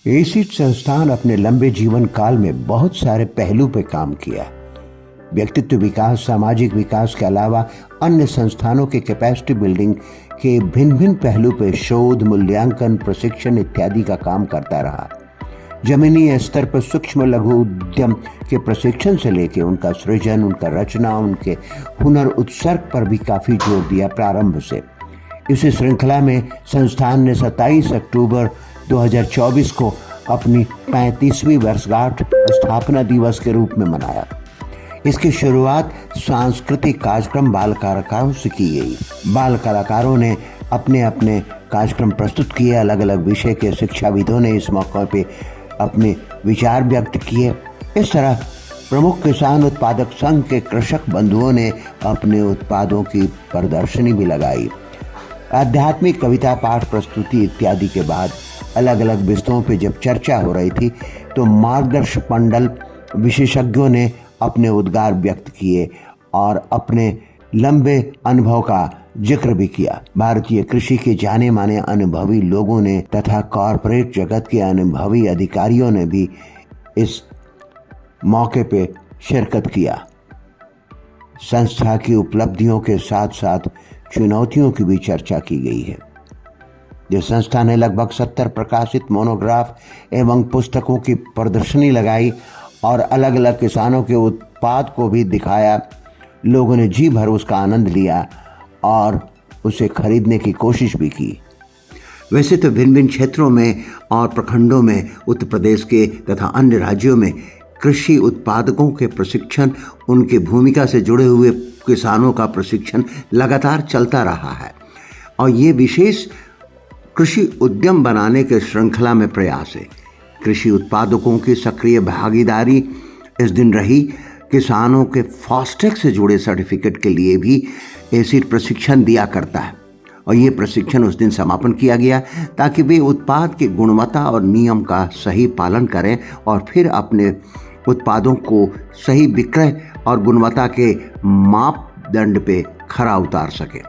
Acid संस्थान अपने लंबे जीवन काल में बहुत सारे पहलू पे काम किया। व्यक्तित्व विकास, सामाजिक विकास के अलावा अन्य संस्थानों के कैपेसिटी बिल्डिंग के भिन्न भिन्न पहलू पे शोध, मूल्यांकन, प्रशिक्षण इत्यादि का काम करता रहा। जमीनी स्तर पर सूक्ष्म लघु उद्यम के प्रशिक्षण से लेकर उनका सृजन, उनका रचना, उनके हुनर उत्सर्ग पर भी काफी जोर दिया प्रारंभ से। इसी श्रृंखला में संस्थान ने 27 अक्टूबर 2024 को अपनी 35वीं वर्षगांठ स्थापना दिवस के रूप में मनाया। इसकी शुरुआत सांस्कृतिक कार्यक्रम बाल कलाकारों से की गई। बाल कलाकारों ने अपने अपने कार्यक्रम प्रस्तुत किए। अलग अलग विषय के शिक्षाविदों ने इस मौके पे अपने विचार व्यक्त किए। इस तरह प्रमुख किसान उत्पादक संघ के कृषक बंधुओं ने अपने उत्पादों की प्रदर्शनी भी लगाई। आध्यात्मिक कविता, पाठ प्रस्तुति इत्यादि के बाद अलग अलग विषयों पे जब चर्चा हो रही थी तो मार्गदर्शक मंडल विशेषज्ञों ने अपने उद्गार व्यक्त किए और अपने लंबे अनुभव का जिक्र भी किया। भारतीय कृषि के जाने माने अनुभवी लोगों ने तथा कॉरपोरेट जगत के अनुभवी अधिकारियों ने भी इस मौके पे शिरकत किया। संस्था की उपलब्धियों के साथ साथ चुनौतियों की भी चर्चा की गई है। जो संस्था ने लगभग 70 प्रकाशित मोनोग्राफ एवं पुस्तकों की प्रदर्शनी लगाई और अलग अलग किसानों के उत्पाद को भी दिखाया। लोगों ने जी भर उसका आनंद लिया और उसे खरीदने की कोशिश भी की। वैसे तो भिन्न भिन्न क्षेत्रों में और प्रखंडों में उत्तर प्रदेश के तथा अन्य राज्यों में कृषि उत्पादकों के प्रशिक्षण, उनकी भूमिका से जुड़े हुए किसानों का प्रशिक्षण लगातार चलता रहा है और ये विशेष कृषि उद्यम बनाने के श्रृंखला में प्रयास है। कृषि उत्पादकों की सक्रिय भागीदारी इस दिन रही। किसानों के फास्टैग से जुड़े सर्टिफिकेट के लिए भी एसिड प्रशिक्षण दिया करता है और ये प्रशिक्षण उस दिन समापन किया गया ताकि वे उत्पाद की गुणवत्ता और नियम का सही पालन करें और फिर अपने उत्पादों को सही विक्रय और गुणवत्ता के मापदंड पे खरा उतार सकें।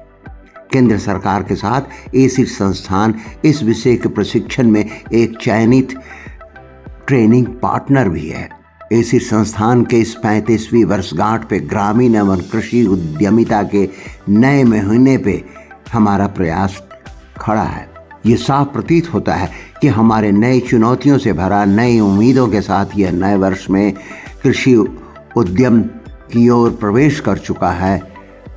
केंद्र सरकार के साथ एसिड संस्थान इस विषय के प्रशिक्षण में एक चयनित ट्रेनिंग पार्टनर भी है। एसिड संस्थान के इस 35वीं वर्षगांठ पे ग्रामीण एवं कृषि उद्यमिता के नए महीने पे हमारा प्रयास खड़ा है। ये साफ प्रतीत होता है कि हमारे नई चुनौतियों से भरा, नई उम्मीदों के साथ यह नए वर्ष में कृषि उद्यम की ओर प्रवेश कर चुका है।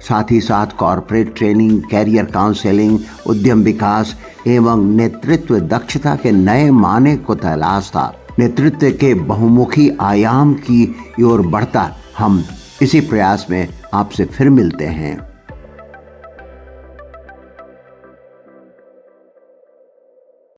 साथ ही साथ कॉर्पोरेट ट्रेनिंग, कैरियर काउंसलिंग, उद्यम विकास एवं नेतृत्व दक्षता के नए माने को तलाश था। नेतृत्व के बहुमुखी आयाम की ओर बढ़ता हम इसी प्रयास में आपसे फिर मिलते हैं।